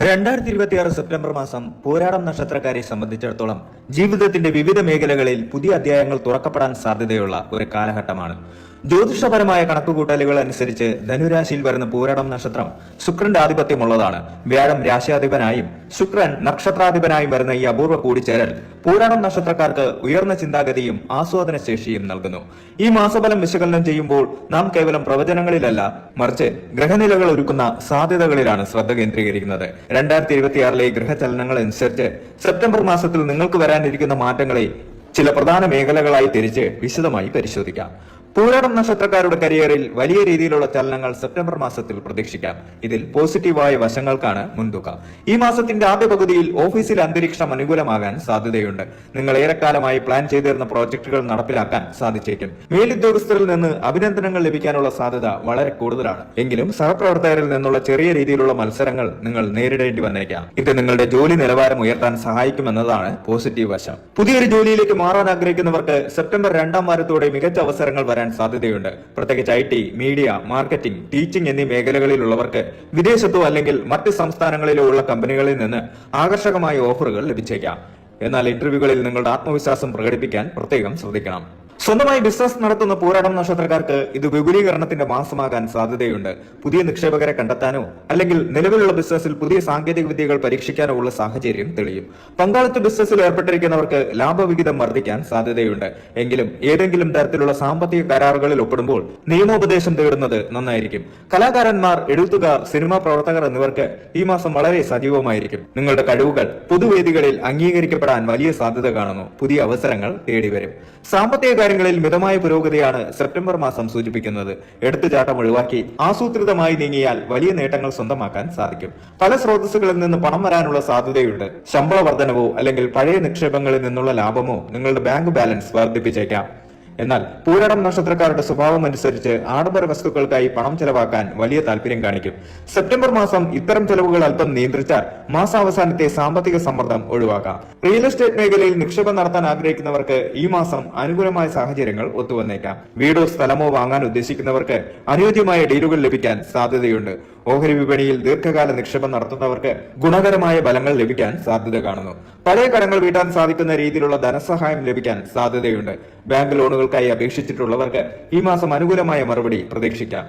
2026 September മാസം പോരാടം നക്ഷത്രക്കാരെ സംബന്ധിച്ചിടത്തോളം ജീവിതത്തിന്റെ വിവിധ മേഖലകളിൽ പുതിയ അധ്യായങ്ങൾ തുറക്കപ്പെടാൻ സാധ്യതയുള്ള ഒരു കാലഘട്ടമാണ്. ജ്യോതിഷപരമായ കണക്കുകൂട്ടലുകൾ അനുസരിച്ച് ധനുരാശിയിൽ വരുന്ന പൂരാടം നക്ഷത്രം ശുക്രന്റെ ആധിപത്യമുള്ളതാണ്. വ്യാഴം രാശിയാധിപനായും ശുക്രൻ നക്ഷത്രാധിപനായും വരുന്ന ഈ അപൂർവ കൂടിച്ചേരൽ പൂരാടം നക്ഷത്രക്കാർക്ക് ഉയർന്ന ചിന്താഗതിയും ആസ്വാദന ശേഷിയും നൽകുന്നു. ഈ മാസഫലം വിശകലനം ചെയ്യുമ്പോൾ നാം കേവലം പ്രവചനങ്ങളിലല്ല, മറിച്ച് ഗ്രഹനിലകൾ ഒരുക്കുന്ന സാധ്യതകളിലാണ് ശ്രദ്ധ കേന്ദ്രീകരിക്കുന്നത്. 2026 ഗ്രഹചലനങ്ങൾ അനുസരിച്ച് സെപ്റ്റംബർ മാസത്തിൽ നിങ്ങൾക്ക് വരാനിരിക്കുന്ന മാറ്റങ്ങളെ ചില പ്രധാന മേഖലകളായി തിരിച്ച് വിശദമായി പരിശോധിക്കാം. പൂരാടം നക്ഷത്രക്കാരുടെ കരിയറിൽ വലിയ രീതിയിലുള്ള ചലനങ്ങൾ സെപ്റ്റംബർ മാസത്തിൽ പ്രതീക്ഷിക്കാം. ഇതിൽ പോസിറ്റീവായ വശങ്ങൾക്കാണ് മുൻതൂക്കം. ഈ മാസത്തിന്റെ ആദ്യ പകുതിയിൽ ഓഫീസിലെ അന്തരീക്ഷം അനുകൂലമാകാൻ സാധ്യതയുണ്ട്. നിങ്ങൾ ഏറെക്കാലമായി പ്ലാൻ ചെയ്തിരുന്ന പ്രോജക്ടുകൾ നടപ്പിലാക്കാൻ സാധിച്ചേക്കും. മേലുദ്യോഗസ്ഥരിൽ നിന്ന് അഭിനന്ദനങ്ങൾ ലഭിക്കാനുള്ള സാധ്യത വളരെ കൂടുതലാണ്. എങ്കിലും സഹപ്രവർത്തകരിൽ നിന്നുള്ള ചെറിയ രീതിയിലുള്ള മത്സരങ്ങൾ നിങ്ങൾ നേരിടേണ്ടി വന്നേക്കാം. ഇത് നിങ്ങളുടെ ജോലി നിലവാരം ഉയർത്താൻ സഹായിക്കുമെന്നതാണ് പോസിറ്റീവ് വശം. പുതിയൊരു ജോലിയിലേക്ക് മാറാൻ ആഗ്രഹിക്കുന്നവർക്ക് സെപ്റ്റംബർ 2ാം വാരത്തോടെ മികച്ച അവസരങ്ങൾ വരാൻ സാധ്യതയുണ്ട്. പ്രത്യേകിച്ച് IT, മീഡിയ, മാർക്കറ്റിംഗ്, ടീച്ചിംഗ് എന്നീ മേഖലകളിലുള്ളവർക്ക് വിദേശത്തോ അല്ലെങ്കിൽ മറ്റ് സംസ്ഥാനങ്ങളിലോ ഉള്ള കമ്പനികളിൽ നിന്ന് ആകർഷകമായ ഓഫറുകൾ ലഭിച്ചേക്കാം. എന്നാൽ ഇന്റർവ്യൂകളിൽ നിങ്ങളുടെ ആത്മവിശ്വാസം പ്രകടിപ്പിക്കാൻ പ്രത്യേകം ശ്രദ്ധിക്കണം. സ്വന്തമായി ബിസിനസ് നടത്തുന്ന പൂരാടം നക്ഷത്രക്കാർക്ക് ഇത് വിപുലീകരണത്തിന്റെ മാസമാകാൻ സാധ്യതയുണ്ട്. പുതിയ നിക്ഷേപകരെ കണ്ടെത്താനോ അല്ലെങ്കിൽ നിലവിലുള്ള ബിസിനസ്സിൽ പുതിയ സാങ്കേതിക വിദ്യകൾ പരീക്ഷിക്കാനോ ഉള്ള സാഹചര്യം തെളിയും. പങ്കാളിത്ത ബിസിനസ്സിൽ ഏർപ്പെട്ടിരിക്കുന്നവർക്ക് ലാഭവിഹിതം വർദ്ധിക്കാൻ സാധ്യതയുണ്ട്. എങ്കിലും ഏതെങ്കിലും തരത്തിലുള്ള സാമ്പത്തിക കരാറുകളിൽ ഒപ്പിടുമ്പോൾ നിയമോപദേശം തേടുന്നത് നന്നായിരിക്കും. കലാകാരന്മാർ, എഴുത്തുകാർ, സിനിമാ പ്രവർത്തകർ എന്നിവർക്ക് ഈ മാസം വളരെ സജീവമായിരിക്കും. നിങ്ങളുടെ കഴിവുകൾ പൊതുവേദികളിൽ അംഗീകരിക്കപ്പെടാൻ വലിയ സാധ്യത കാണുന്നു. പുതിയ അവസരങ്ങൾ തേടിവരും. സാമ്പത്തിക കാര്യങ്ങളിൽ മിതമായ പുരോഗതിയാണ് സെപ്റ്റംബർ മാസം സൂചിപ്പിക്കുന്നത്. എടുത്തുചാട്ടം ഒഴിവാക്കി ആസൂത്രിതമായി നീങ്ങിയാൽ വലിയ നേട്ടങ്ങൾ സ്വന്തമാക്കാൻ സാധിക്കും. പല സ്രോതസ്സുകളിൽ നിന്ന് പണം വരാനുള്ള സാധ്യതയുണ്ട്. ശമ്പള വർധനവോ അല്ലെങ്കിൽ പഴയ നിക്ഷേപങ്ങളിൽ നിന്നുള്ള ലാഭമോ നിങ്ങളുടെ ബാങ്ക് ബാലൻസ് വർദ്ധിപ്പിച്ചേക്കാം. എന്നാൽ പൂരാടം നക്ഷത്രക്കാരുടെ സ്വഭാവം അനുസരിച്ച് ആഡംബര വസ്തുക്കൾക്കായി പണം ചെലവാക്കാൻ വലിയ താല്പര്യം കാണിക്കും. സെപ്റ്റംബർ മാസം ഇത്തരം ചെലവുകൾ അല്പം നിയന്ത്രിച്ചാൽ മാസാവസാനത്തെ സാമ്പത്തിക സമ്മർദ്ദം ഒഴിവാക്കാം. റിയൽ എസ്റ്റേറ്റ് മേഖലയിൽ നിക്ഷേപം നടത്താൻ ആഗ്രഹിക്കുന്നവർക്ക് ഈ മാസം അനുകൂലമായ സാഹചര്യങ്ങൾ ഒത്തുവന്നേക്കാം. വീടോ സ്ഥലമോ വാങ്ങാൻ ഉദ്ദേശിക്കുന്നവർക്ക് അനുയോജ്യമായ ഡീലുകൾ ലഭിക്കാൻ സാധ്യതയുണ്ട്. ഓഹരി വിപണിയിൽ ദീർഘകാല നിക്ഷേപം നടത്തുന്നവർക്ക് ഗുണകരമായ ഫലങ്ങൾ ലഭിക്കാൻ സാധ്യത കാണുന്നു. പഴയ കടങ്ങൾ വീട്ടാൻ സാധിക്കുന്ന രീതിയിലുള്ള ധനസഹായം ലഭിക്കാൻ സാധ്യതയുണ്ട്. ബാങ്ക് ലോണുകൾക്കായി അപേക്ഷിച്ചിട്ടുള്ളവർക്ക് ഈ മാസം അനുകൂലമായ മറുപടി പ്രതീക്ഷിക്കാം.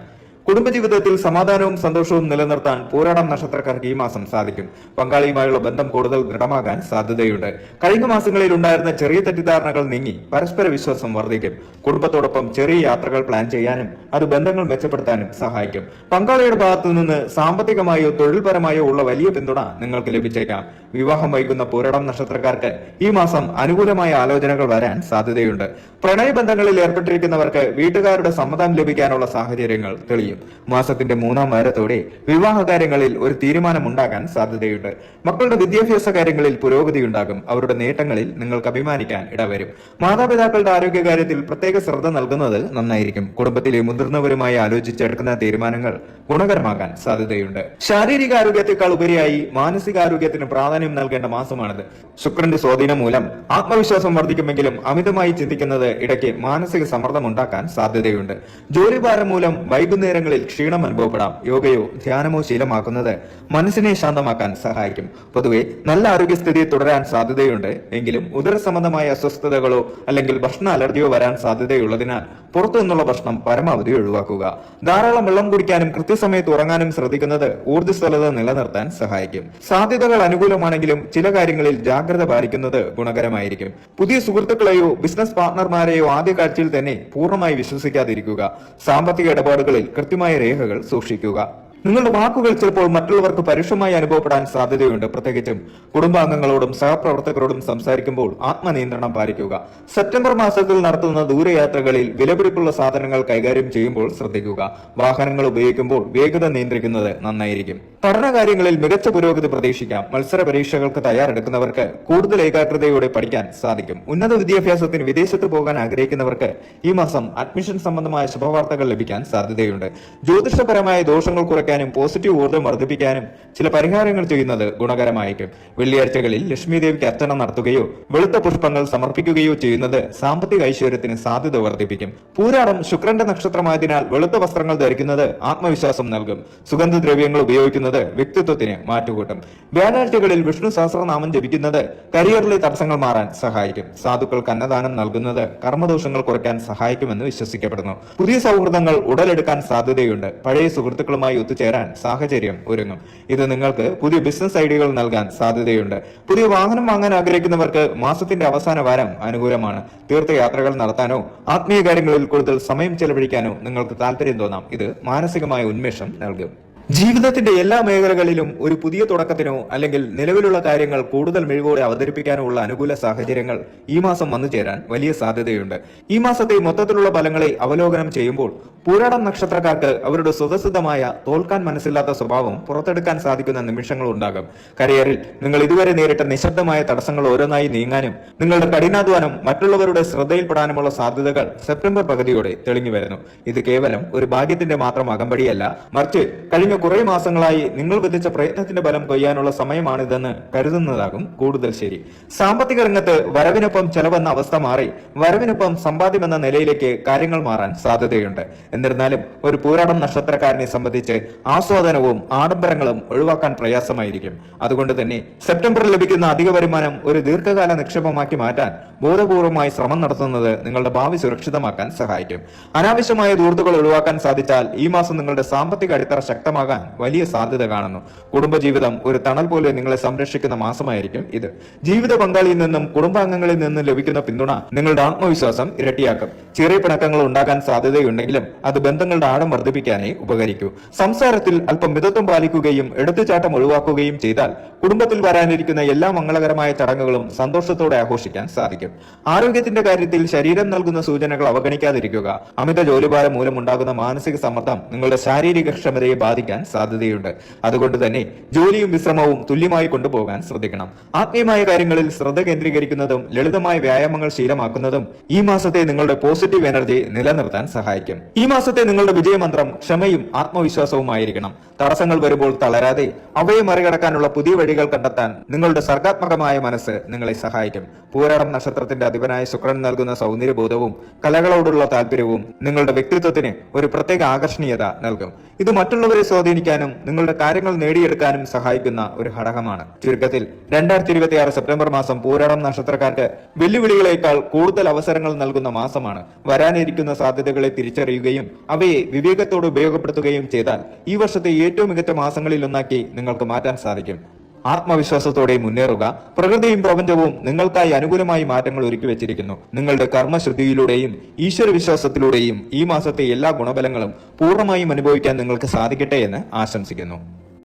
കുടുംബജീവിതത്തിൽ സമാധാനവും സന്തോഷവും നിലനിർത്താൻ പൂരാടം നക്ഷത്രക്കാർക്ക് ഈ മാസം സാധിക്കും. പങ്കാളിയുമായുള്ള ബന്ധം കൂടുതൽ ദൃഢമാകാൻ സാധ്യതയുണ്ട്. കഴിഞ്ഞ മാസങ്ങളിൽ ഉണ്ടായിരുന്ന ചെറിയ തെറ്റിദ്ധാരണകൾ നീങ്ങി പരസ്പര വിശ്വാസം വർദ്ധിക്കും. കുടുംബത്തോടൊപ്പം ചെറിയ യാത്രകൾ പ്ലാൻ ചെയ്യാനും അത് ബന്ധങ്ങൾ മെച്ചപ്പെടുത്താനും സഹായിക്കും. പങ്കാളിയുടെ ഭാഗത്തു നിന്ന് സാമ്പത്തികമായോ തൊഴിൽപരമായോ ഉള്ള വലിയ പിന്തുണ നിങ്ങൾക്ക് ലഭിച്ചേക്കാം. വിവാഹം വൈകുന്ന പൂരാടം നക്ഷത്രക്കാർക്ക് ഈ മാസം അനുകൂലമായ ആലോചനകൾ വരാൻ സാധ്യതയുണ്ട്. പ്രണയബന്ധങ്ങളിൽ ഏർപ്പെട്ടിരിക്കുന്നവർക്ക് വീട്ടുകാരുടെ സമ്മതം ലഭിക്കാനുള്ള സാഹചര്യങ്ങൾ തെളിയും. മാസത്തിന്റെ 3ാം വാരത്തോടെ വിവാഹ കാര്യങ്ങളിൽ ഒരു തീരുമാനമുണ്ടാകാൻ സാധ്യതയുണ്ട്. മക്കളുടെ വിദ്യാഭ്യാസ കാര്യങ്ങളിൽ പുരോഗതി ഉണ്ടാകും. അവരുടെ നേട്ടങ്ങളിൽ നിങ്ങൾക്ക് അഭിമാനിക്കാൻ ഇടവരും. മാതാപിതാക്കളുടെ ആരോഗ്യകാര്യത്തിൽ പ്രത്യേക ശ്രദ്ധ നൽകുന്നത് നന്നായിരിക്കും. കുടുംബത്തിലെ മുതിർന്നവരുമായി ആലോചിച്ചെടുക്കുന്ന തീരുമാനങ്ങൾ ഗുണകരമാകാൻ സാധ്യതയുണ്ട്. ശാരീരിക ആരോഗ്യത്തെക്കാൾ ഉപരിയായി മാനസികാരോഗ്യത്തിന് പ്രാധാന്യം നൽകേണ്ട മാസമാണിത്. ശുക്രന്റെ സ്വാധീനം മൂലം ആത്മവിശ്വാസം വർദ്ധിക്കുമെങ്കിലും അമിതമായി ചിന്തിക്കുന്നത് ഇടയ്ക്ക് മാനസിക സമ്മർദ്ദം ഉണ്ടാക്കാൻ സാധ്യതയുണ്ട്. ജോലിഭാരം മൂലം വൈകുന്നേരങ്ങളിൽ ക്ഷീണം അനുഭവപ്പെടാം. യോഗയോ ധ്യാനമോ ശീലമാക്കുന്നത് മനസ്സിനെ ശാന്തമാക്കാൻ സഹായിക്കും. പൊതുവെ നല്ല ആരോഗ്യസ്ഥിതി തുടരാൻ സാധ്യതയുണ്ട്. എങ്കിലും ഉദര സംബന്ധമായ അസ്വസ്ഥതകളോ അല്ലെങ്കിൽ ഭക്ഷണ അലർജിയോ വരാൻ സാധ്യതയുള്ളതിനാൽ പുറത്തു നിന്നുള്ള ഭക്ഷണം പരമാവധി ഒഴിവാക്കുക. ധാരാളം വെള്ളം കുടിക്കാനും കൃത്യസമയത്ത് ഉറങ്ങാനും ശ്രദ്ധിക്കുന്നത് ഊർജ്ജസ്വലത നിലനിർത്താൻ സഹായിക്കും. സാധ്യതകൾ അനുകൂലമാണെങ്കിലും ചില കാര്യങ്ങളിൽ ജാഗ്രത പാലിക്കുന്നത് ഗുണകരമായിരിക്കും. പുതിയ സുഹൃത്തുക്കളെയോ ബിസിനസ് പാർട്ണർമാരെയോ ആദ്യ കാഴ്ചയിൽ തന്നെ പൂർണ്ണമായി വിശ്വസിക്കാതിരിക്കുക. സാമ്പത്തിക ഇടപാടുകളിൽ കൃത്യമായ രേഖകൾ സൂക്ഷിക്കുക. നിങ്ങളുടെ വാക്കുകൾ ചിലപ്പോൾ മറ്റുള്ളവർക്ക് പരുഷമായി അനുഭവപ്പെടാൻ സാധ്യതയുണ്ട്. പ്രത്യേകിച്ചും കുടുംബാംഗങ്ങളോടും സഹപ്രവർത്തകരോടും സംസാരിക്കുമ്പോൾ ആത്മനിയന്ത്രണം പാലിക്കുക. സെപ്റ്റംബർ മാസത്തിൽ നടത്തുന്ന ദൂരയാത്രകളിൽ വിലപിടിപ്പുള്ള സാധനങ്ങൾ കൈകാര്യം ചെയ്യുമ്പോൾ ശ്രദ്ധിക്കുക. വാഹനങ്ങൾ ഉപയോഗിക്കുമ്പോൾ വേഗത നിയന്ത്രിക്കുന്നത് നന്നായിരിക്കും. പഠനകാര്യങ്ങളിൽ മികച്ച പുരോഗതി പ്രതീക്ഷിക്കാം. മത്സര പരീക്ഷകൾക്ക് തയ്യാറെടുക്കുന്നവർക്ക് കൂടുതൽ ഏകാഗ്രതയോടെ പഠിക്കാൻ സാധിക്കും. ഉന്നത വിദ്യാഭ്യാസത്തിന് വിദേശത്ത് പോകാൻ ആഗ്രഹിക്കുന്നവർക്ക് ഈ മാസം അഡ്മിഷൻ സംബന്ധമായ ശുഭവാർത്തകൾ ലഭിക്കാൻ സാധ്യതയുണ്ട്. ജ്യോതിഷപരമായ ദോഷങ്ങൾ കുറയ്ക്കാൻ കുറയ്ക്കാനും പോസിറ്റീവ് ഊർജ്ജം വർദ്ധിപ്പിക്കാനും ചില പരിഹാരങ്ങൾ ചെയ്യുന്നത് ഗുണകരമായിരിക്കും. വെള്ളിയാഴ്ചകളിൽ ലക്ഷ്മി ദേവിക്ക് അർച്ചന നടത്തുകയോ വെളുത്ത പുഷ്പങ്ങൾ സമർപ്പിക്കുകയോ ചെയ്യുന്നത് സാമ്പത്തിക ഐശ്വര്യത്തിന് സാധ്യത വർദ്ധിപ്പിക്കും. പൂരാടം ശുക്രന്റെ നക്ഷത്രമായതിനാൽ വെളുത്ത വസ്ത്രങ്ങൾ ധരിക്കുന്നത് ആത്മവിശ്വാസം നൽകും. സുഗന്ധദ്രവ്യങ്ങൾ ഉപയോഗിക്കുന്നത് വ്യക്തിത്വത്തിന് മാറ്റുകൂട്ടും. വ്യാഴാഴ്ചകളിൽ വിഷ്ണു സഹസ്രനാമം ജപിക്കുന്നത് കരിയറിലെ തടസ്സങ്ങൾ മാറാൻ സഹായിക്കും. സാധുക്കൾക്ക് അന്നദാനം നൽകുന്നത് കർമ്മദോഷങ്ങൾ കുറയ്ക്കാൻ സഹായിക്കുമെന്ന് വിശ്വസിക്കപ്പെടുന്നു. പുതിയ സൗഹൃദങ്ങൾ ഉടലെടുക്കാൻ സാധ്യതയുണ്ട്. പഴയ സുഹൃത്തുക്കളുമായി ഒത്തുചേരാൻ സാഹചര്യം ഒരുങ്ങും. ഇത് നിങ്ങൾക്ക് പുതിയ ബിസിനസ് ഐഡിയകൾ നൽകാൻ സാധ്യതയുണ്ട്. പുതിയ വാഹനം വാങ്ങാൻ ആഗ്രഹിക്കുന്നവർക്ക് മാസത്തിന്റെ അവസാന വാരം അനുകൂലമാണ്. തീർത്ഥയാത്രകൾ നടത്താനോ ആത്മീയ കാര്യങ്ങളിൽ കൂടുതൽ സമയം ചെലവഴിക്കാനോ നിങ്ങൾക്ക് താല്പര്യം തോന്നാം. ഇത് മാനസികമായ ഉന്മേഷം നൽകും. ജീവിതത്തിന്റെ എല്ലാ മേഖലകളിലും ഒരു പുതിയ തുടക്കത്തിനോ അല്ലെങ്കിൽ നിലവിലുള്ള കാര്യങ്ങൾ കൂടുതൽ മികവോടെ അവതരിപ്പിക്കാനോ ഉള്ള അനുകൂല സാഹചര്യങ്ങൾ ഈ മാസം വന്നു ചേരാൻ വലിയ സാധ്യതയുണ്ട്. ഈ മാസത്തെ മൊത്തത്തിലുള്ള ഫലങ്ങളെ അവലോകനം ചെയ്യുമ്പോൾ പൂരാടം നക്ഷത്രക്കാർക്ക് അവരുടെ സ്വതസിദ്ധമായ തോൽക്കാൻ മനസ്സില്ലാത്ത സ്വഭാവം പുറത്തെടുക്കാൻ സാധിക്കുന്ന നിമിഷങ്ങൾ ഉണ്ടാകും. കരിയറിൽ നിങ്ങൾ ഇതുവരെ നേരിട്ട നിശബ്ദമായ തടസ്സങ്ങൾ ഓരോന്നായി നീങ്ങാനും നിങ്ങളുടെ കഠിനാധ്വാനം മറ്റുള്ളവരുടെ ശ്രദ്ധയിൽപ്പെടാനുമുള്ള സാധ്യതകൾ സെപ്റ്റംബർ പകുതിയോടെ തെളിഞ്ഞു വരുന്നു. ഇത് കേവലം ഒരു ഭാഗ്യത്തിന്റെ മാത്രം അകമ്പടിയല്ല, മറിച്ച് കഴിഞ്ഞ കുറെ മാസങ്ങളായി നിങ്ങൾ വിധിച്ച പ്രയത്നത്തിന്റെ ഫലം കൊയ്യാനുള്ള സമയമാണിതെന്ന് കരുതുന്നതാകും കൂടുതൽ ശരി. സാമ്പത്തിക രംഗത്ത് വരവിനൊപ്പം ചെലവെന്ന അവസ്ഥ മാറി വരവിനൊപ്പം സമ്പാദ്യമെന്ന നിലയിലേക്ക് കാര്യങ്ങൾ മാറാൻ സാധ്യതയുണ്ട്. എന്നിരുന്നാലും ഒരു പൂരാടം നക്ഷത്രക്കാരനെ സംബന്ധിച്ച് ആസ്വാദനവും ആഡംബരങ്ങളും ഒഴിവാക്കാൻ പ്രയാസമായിരിക്കും. അതുകൊണ്ട് തന്നെ സെപ്റ്റംബറിൽ ലഭിക്കുന്ന അധിക വരുമാനം ഒരു ദീർഘകാല നിക്ഷേപമാക്കി മാറ്റാൻ ബോധപൂർവമായി ശ്രമം നടത്തുന്നത് നിങ്ങളുടെ ഭാവി സുരക്ഷിതമാക്കാൻ സഹായിക്കും. അനാവശ്യമായ ദൂർത്തുകൾ ഒഴിവാക്കാൻ സാധിച്ചാൽ ഈ മാസം നിങ്ങളുടെ സാമ്പത്തിക അടിത്തറ ശക്തമാകാൻ വലിയ സാധ്യത കാണുന്നു. കുടുംബജീവിതം ഒരു തണൽ പോലെ നിങ്ങളെ സംരക്ഷിക്കുന്ന മാസമായിരിക്കും ഇത്. ജീവിത പങ്കാളിയിൽ നിന്നും കുടുംബാംഗങ്ങളിൽ നിന്നും ലഭിക്കുന്ന പിന്തുണ നിങ്ങളുടെ ആത്മവിശ്വാസം ഇരട്ടിയാക്കും. ചെറിയ പിണക്കങ്ങൾ ഉണ്ടാകാൻ സാധ്യതയുണ്ടെങ്കിലും അത് ബന്ധങ്ങളുടെ ആഴം വർദ്ധിപ്പിക്കാനേ ഉപകരിക്കൂ. സംസാരത്തിൽ അല്പം മിതത്വം പാലിക്കുകയും എടുത്തുചാട്ടം ഒഴിവാക്കുകയും ചെയ്താൽ കുടുംബത്തിൽ വരാനിരിക്കുന്ന എല്ലാ മംഗളകരമായ ചടങ്ങുകളും സന്തോഷത്തോടെ ആഘോഷിക്കാൻ സാധിക്കും. ആരോഗ്യത്തിന്റെ കാര്യത്തിൽ ശരീരം നൽകുന്ന സൂചനകൾ അവഗണിക്കാതിരിക്കുക. അമിത ജോലിഭാരം മൂലമുണ്ടാകുന്ന മാനസിക സമ്മർദ്ദം നിങ്ങളുടെ ശാരീരിക ക്ഷമതയെ ബാധിക്കാൻ സാധ്യതയുണ്ട്. അതുകൊണ്ട് തന്നെ ജോലിയും വിശ്രമവും തുല്യമായി കൊണ്ടുപോകാൻ ശ്രദ്ധിക്കണം. ആത്മീയമായ കാര്യങ്ങളിൽ ശ്രദ്ധ കേന്ദ്രീകരിക്കുന്നതും ലളിതമായ വ്യായാമങ്ങൾ ശീലമാക്കുന്നതും ഈ മാസത്തെ നിങ്ങളുടെ പോസിറ്റീവ് എനർജി നിലനിർത്താൻ സഹായിക്കും. ഈ മാസത്തെ നിങ്ങളുടെ വിജയമന്ത്രം ക്ഷമയും ആത്മവിശ്വാസവുമായിരിക്കണം. തടസ്സങ്ങൾ വരുമ്പോൾ തളരാതെ അവയെ മറികടക്കാനുള്ള പുതിയ വഴികൾ കണ്ടെത്താൻ നിങ്ങളുടെ സർഗാത്മകമായ മനസ്സ് നിങ്ങളെ സഹായിക്കും. പൂരാടം നക്ഷത്രത്തിന്റെ അധിപനായ ശുക്രൻ നൽകുന്ന സൗന്ദര്യബോധവും കലകളോടുള്ള താല്പര്യവും നിങ്ങളുടെ വ്യക്തിത്വത്തിന് ഒരു പ്രത്യേക ആകർഷണീയത നൽകും. ഇത് മറ്റുള്ളവരെ സ്വാധീനിക്കാനും നിങ്ങളുടെ കാര്യങ്ങൾ നേടിയെടുക്കാനും സഹായിക്കുന്ന ഒരു ഘടകമാണ്. ചുരുക്കത്തിൽ 2026 സെപ്റ്റംബർ മാസം പൂരാടം നക്ഷത്രക്കാർക്ക് വെല്ലുവിളികളേക്കാൾ കൂടുതൽ അവസരങ്ങൾ നൽകുന്ന മാസമാണ്. വരാനിരിക്കുന്ന സാധ്യതകളെ തിരിച്ചറിയുകയും അവയെ വിവേകത്തോടെ ഉപയോഗപ്പെടുത്തുകയും ചെയ്താൽ ഈ വർഷത്തെ ഏറ്റവും മികച്ച മാസങ്ങളിൽ ഒന്നാക്കി നിങ്ങൾക്ക് മാറ്റാൻ സാധിക്കും. ആത്മവിശ്വാസത്തോടെ മുന്നേറുക. പ്രകൃതിയും പ്രപഞ്ചവും നിങ്ങൾക്കായി അനുകൂലമായി മാറ്റങ്ങൾ ഒരുക്കി വെച്ചിരിക്കുന്നു. നിങ്ങളുടെ കർമ്മശുദ്ധിയിലൂടെയും ഈശ്വരവിശ്വാസത്തിലൂടെയും ഈ മാസത്തെ എല്ലാ ഗുണഫലങ്ങളും പൂർണ്ണമായും അനുഭവിക്കാൻ നിങ്ങൾക്ക് സാധിക്കട്ടെ എന്ന് ആശംസിക്കുന്നു.